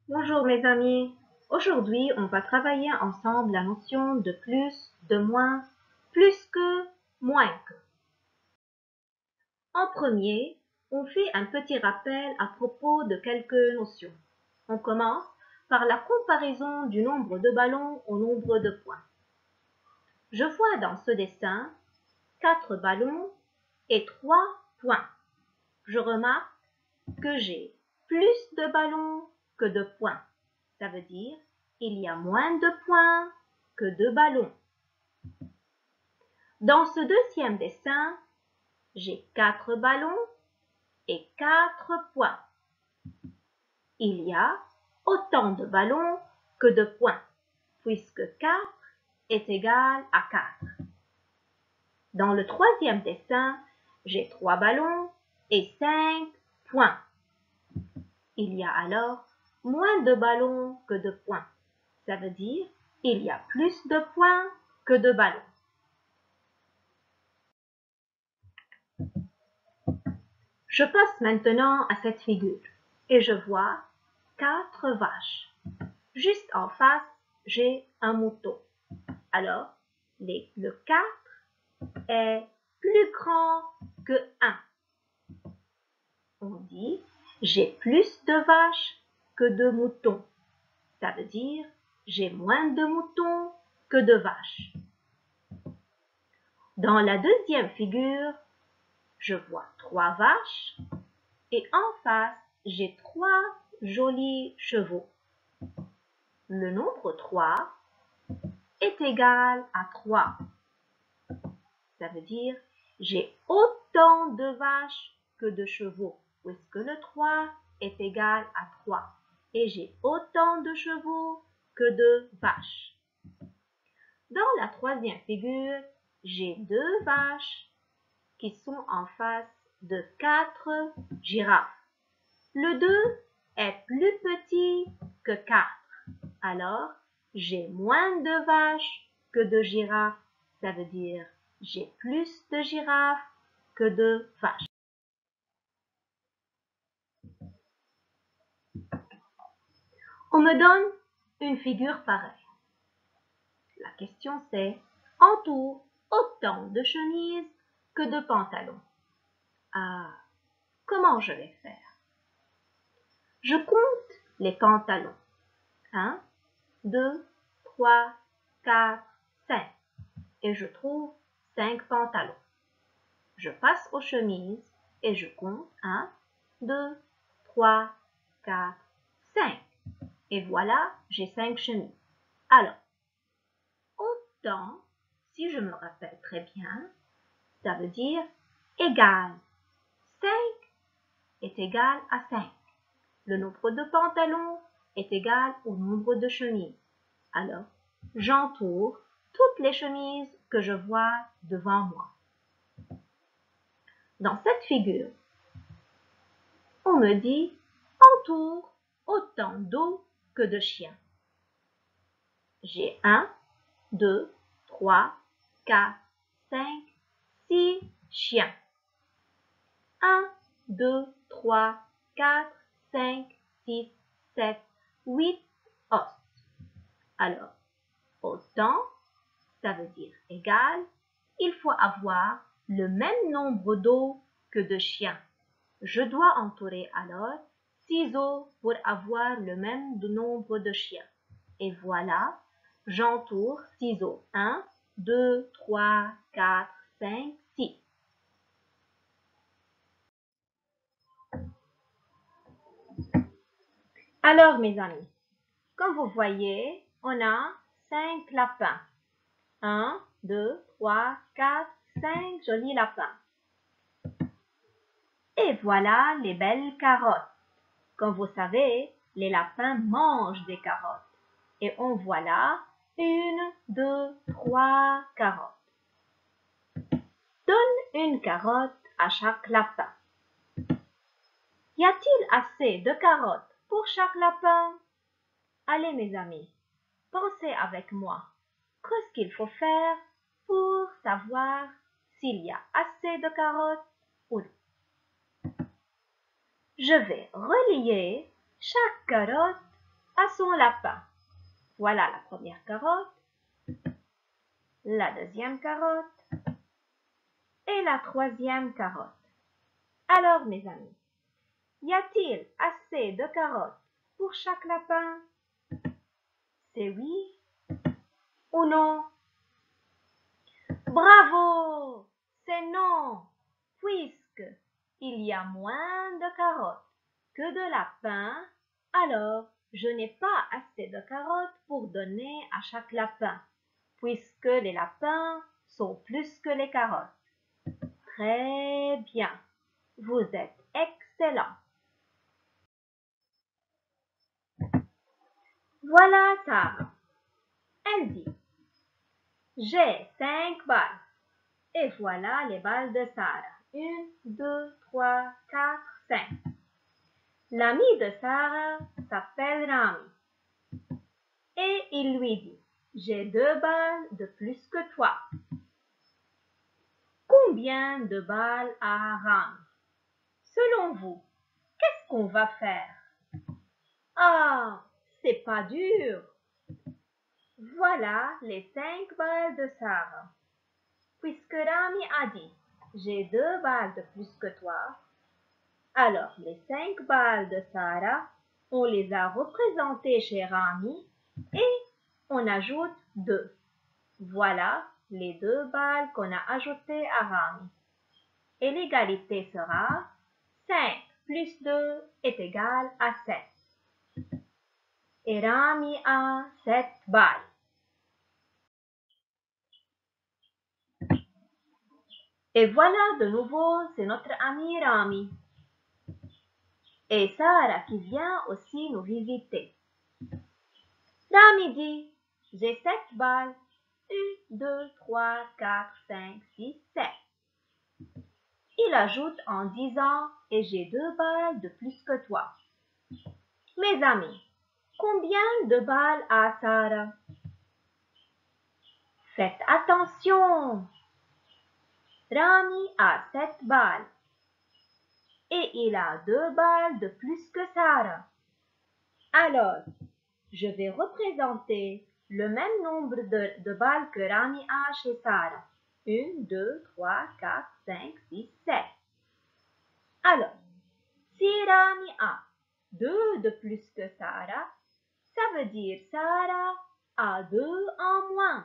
Bonjour mes amis, aujourd'hui on va travailler ensemble la notion de plus, de moins, plus que, moins que. En premier, on fait un petit rappel à propos de quelques notions. On commence par la comparaison du nombre de ballons au nombre de points. Je vois dans ce dessin 4 ballons et 3 points. Je remarque que j'ai plus de ballons que de points. Ça veut dire il y a moins de points que de ballons. Dans ce deuxième dessin, j'ai 4 ballons et 4 points. Il y a autant de ballons que de points, puisque 4 est égal à 4. Dans le troisième dessin, j'ai 3 ballons et 5 points. Il y a alors moins de ballons que de points. Ça veut dire il y a plus de points que de ballons. Je passe maintenant à cette figure et je vois 4 vaches. Juste en face, j'ai un mouton. Alors, le 4 est plus grand que 1. On dit j'ai plus de vaches que de moutons. Ça veut dire j'ai moins de moutons que de vaches. Dans la deuxième figure, je vois 3 vaches et en face, j'ai 3 jolis chevaux. Le nombre 3 est égal à 3. Ça veut dire j'ai autant de vaches que de chevaux, puisque le 3 est égal à 3. Et j'ai autant de chevaux que de vaches. Dans la troisième figure, j'ai 2 vaches qui sont en face de 4 girafes. Le 2 est plus petit que 4. Alors, j'ai moins de vaches que de girafes. Ça veut dire j'ai plus de girafes que de vaches. On me donne une figure pareille. La question c'est, entoure autant de chemises que de pantalons. Ah, comment je vais faire? Je compte les pantalons. 1, 2, 3, 4, 5. Et je trouve 5 pantalons. Je passe aux chemises et je compte 1, 2, 3, 4, 5. Et voilà, j'ai 5 chemises. Alors, autant, si je me rappelle très bien, ça veut dire égal. 5 est égal à 5. Le nombre de pantalons est égal au nombre de chemises. Alors, j'entoure toutes les chemises que je vois devant moi. Dans cette figure, on me dit entoure autant d'eau que de chiens. J'ai 1, 2, 3, 4, 5, 6 chiens. 1, 2, 3, 4, 5, 6, 7, 8 os. Alors, autant, ça veut dire égal, il faut avoir le même nombre d'os que de chiens. Je dois entourer alors 6 os pour avoir le même nombre de chiens. Et voilà, j'entoure 6 os. 1, 2, 3, 4, 5, 6. Alors mes amis, comme vous voyez, on a 5 lapins. 1, 2, 3, 4, 5 jolis lapins. Et voilà les belles carottes. Comme vous savez, les lapins mangent des carottes. Et on voit là 1, 2, 3 carottes. Donne une carotte à chaque lapin. Y a-t-il assez de carottes pour chaque lapin? Allez mes amis, pensez avec moi. Qu'est-ce qu'il faut faire pour savoir s'il y a assez de carottes ou non? Je vais relier chaque carotte à son lapin. Voilà la première carotte, la deuxième carotte et la troisième carotte. Alors, mes amis, y a-t-il assez de carottes pour chaque lapin? C'est oui ou non? Bravo! C'est non, puisque il y a moins de carottes que de lapins, alors je n'ai pas assez de carottes pour donner à chaque lapin, puisque les lapins sont plus que les carottes. Très bien, vous êtes excellent. Voilà Sarah. Elle dit, j'ai 5 balles. Et voilà les balles de Sarah. 1, 2, 3, 4, 5. L'ami de Sarah s'appelle Rami. Et il lui dit, j'ai 2 balles de plus que toi. Combien de balles a Rami? Selon vous, qu'est-ce qu'on va faire? Ah, c'est pas dur. Voilà les 5 balles de Sarah. Puisque Rami a dit, j'ai 2 balles de plus que toi, alors les 5 balles de Sarah, on les a représentées chez Rami et on ajoute 2. Voilà les 2 balles qu'on a ajoutées à Rami. Et l'égalité sera 5 plus 2 est égal à 7. Et Rami a 7 balles. Et voilà de nouveau, c'est notre ami Rami. Et Sarah qui vient aussi nous visiter. Rami dit, j'ai 7 balles. 1, 2, 3, 4, 5, 6, 7. Il ajoute en disant, et j'ai 2 balles de plus que toi. Mes amis, combien de balles a Sarah? Faites attention. Rami a 7 balles. Et il a 2 balles de plus que Sarah. Alors, je vais représenter le même nombre de balles que Rami a chez Sarah. 1, 2, 3, 4, 5, 6, 7. Alors, si Rami a 2 de plus que Sarah, ça veut dire Sarah a 2 en moins.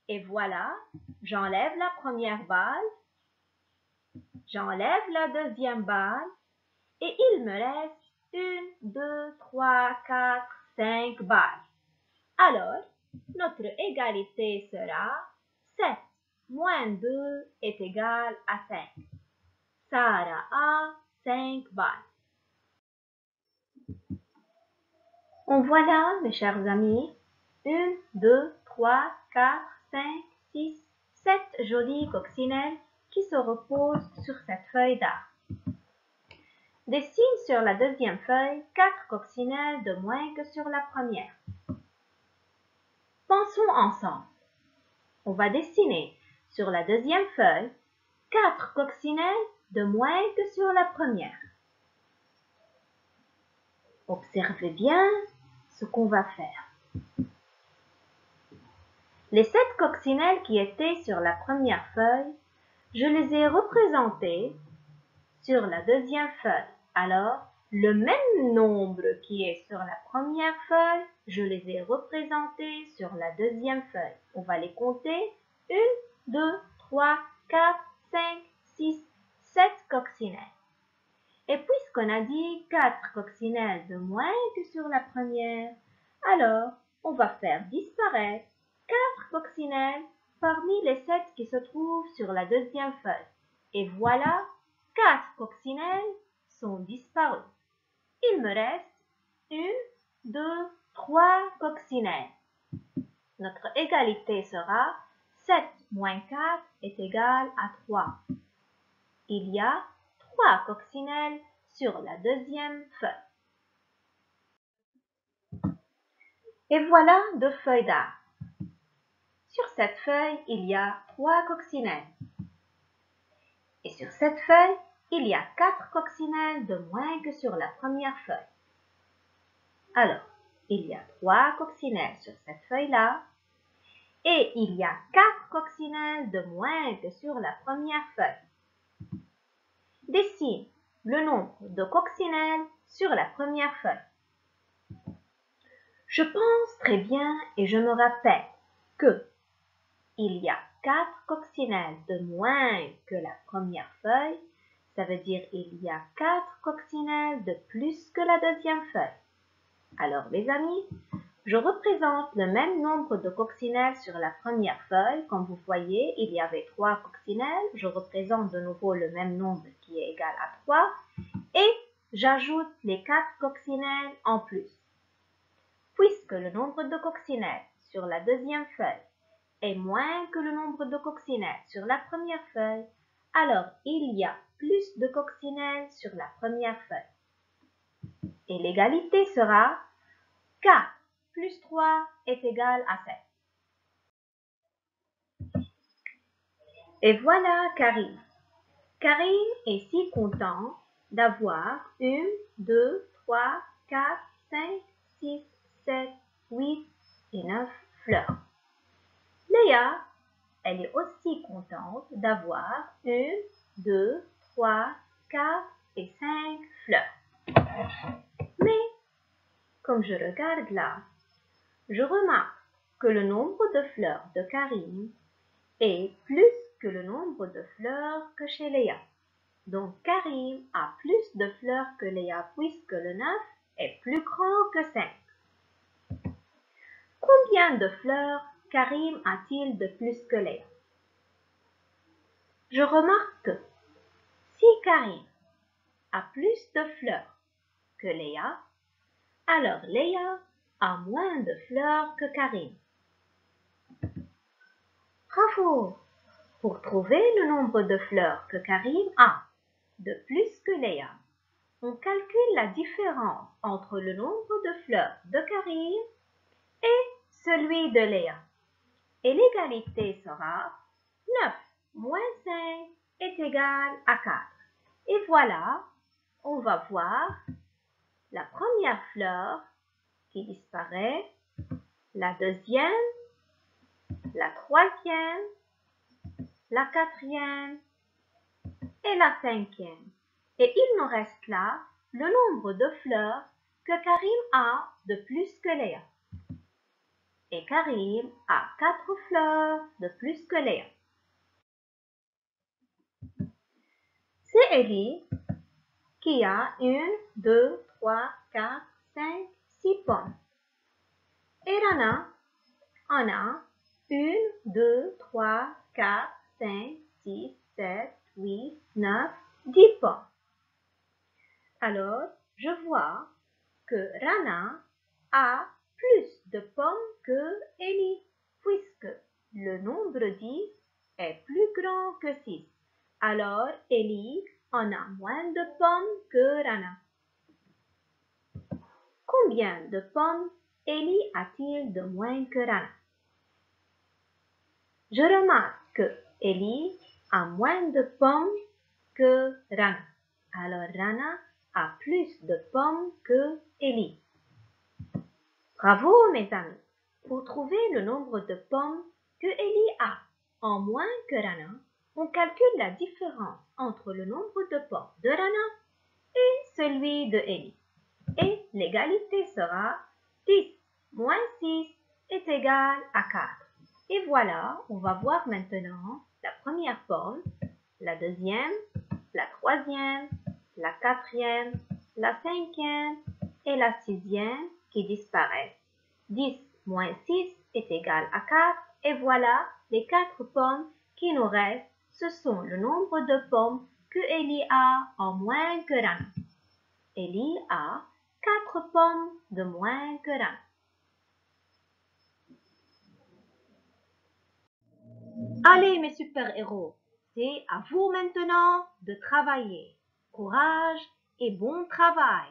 Et voilà, j'enlève la première balle, j'enlève la deuxième balle, et il me reste 1, 2, 3, 4, 5 balles. Alors, notre égalité sera 7 moins 2 est égal à 5. Sarah a 5 balles. En voilà, mes chers amis, 1, 2, 3, 4, 5, 6, 7 jolies coccinelles qui se reposent sur cette feuille d'art. Dessine sur la deuxième feuille 4 coccinelles de moins que sur la première. Pensons ensemble. On va dessiner sur la deuxième feuille 4 coccinelles de moins que sur la première. Observez bien ce qu'on va faire. Les 7 coccinelles qui étaient sur la première feuille, je les ai représentées sur la deuxième feuille. Alors, le même nombre qui est sur la première feuille, je les ai représentés sur la deuxième feuille. On va les compter. 1, 2, 3, 4, 5, 6, 7 coccinelles. Et puisqu'on a dit 4 coccinelles de moins que sur la première, alors on va faire disparaître 4 coccinelles parmi les 7 qui se trouvent sur la deuxième feuille. Et voilà, 4 coccinelles sont disparues. Il me reste 1, 2, 3 coccinelles. Notre égalité sera 7 moins 4 est égal à 3. Il y a 3 coccinelles sur la deuxième feuille. Et voilà 2 feuilles d'art. Sur cette feuille, il y a 3 coccinelles. Et sur cette feuille, il y a 4 coccinelles de moins que sur la première feuille. Alors, il y a 3 coccinelles sur cette feuille-là et il y a 4 coccinelles de moins que sur la première feuille. Dessine le nombre de coccinelles sur la première feuille. Je pense très bien et je me rappelle que il y a 4 coccinelles de moins que la première feuille. Ça veut dire il y a 4 coccinelles de plus que la deuxième feuille. Alors les amis, je représente le même nombre de coccinelles sur la première feuille. Comme vous voyez, il y avait 3 coccinelles. Je représente de nouveau le même nombre qui est égal à 3. Et j'ajoute les 4 coccinelles en plus. Puisque le nombre de coccinelles sur la deuxième feuille est moins que le nombre de coccinelles sur la première feuille, alors il y a plus de coccinelles sur la première feuille. Et l'égalité sera 4 plus 3 est égal à 7. Et voilà Karim. Karim est si content d'avoir 1, 2, 3, 4, 5, 6, 7, 8 et 9 fleurs. Léa, elle est aussi contente d'avoir 1, 2, 3, 4 et 5 fleurs. Mais, comme je regarde là, je remarque que le nombre de fleurs de Karim est plus que le nombre de fleurs que chez Léa. Donc, Karim a plus de fleurs que Léa puisque le 9 est plus grand que 5. Combien de fleurs Karim a-t-il de plus que Léa? Je remarque que si Karim a plus de fleurs que Léa, alors Léa a moins de fleurs que Karim. Bravo! Pour trouver le nombre de fleurs que Karim a de plus que Léa, on calcule la différence entre le nombre de fleurs de Karim et celui de Léa. Et l'égalité sera 9 moins 5 est égal à 4. Et voilà, on va voir la première fleur qui disparaît, la deuxième, la troisième, la quatrième et la cinquième. Et il nous reste là le nombre de fleurs que Karim a de plus que Léa. Et Karim a 4 fleurs de plus que Léa. C'est Ellie qui a 1, 2, 3, 4, 5, 6 pommes. Et Rana en a 1, 2, 3, 4, 5, 6, 7, 8, 9, 10 pommes. Alors, je vois que Rana a plus de pommes que Ellie, puisque le nombre 10 est plus grand que 6. Alors, Ellie en a moins de pommes que Rana. Combien de pommes Ellie a-t-il de moins que Rana? Je remarque que Ellie a moins de pommes que Rana. Alors, Rana a plus de pommes que Ellie. Bravo, mes amis! Pour trouver le nombre de pommes que Ellie a en moins que Rana, on calcule la différence entre le nombre de pommes de Rana et celui de Ellie. Et l'égalité sera 10 moins 6 est égal à 4. Et voilà, on va voir maintenant la première pomme, la deuxième, la troisième, la quatrième, la cinquième et la sixième qui disparaissent. 10 moins 6 est égal à 4 et voilà les 4 pommes qui nous restent. Ce sont le nombre de pommes que Ellie a en moins que Rana. Ellie a 4 pommes de moins que Rana. Allez mes super-héros, c'est à vous maintenant de travailler. Courage et bon travail!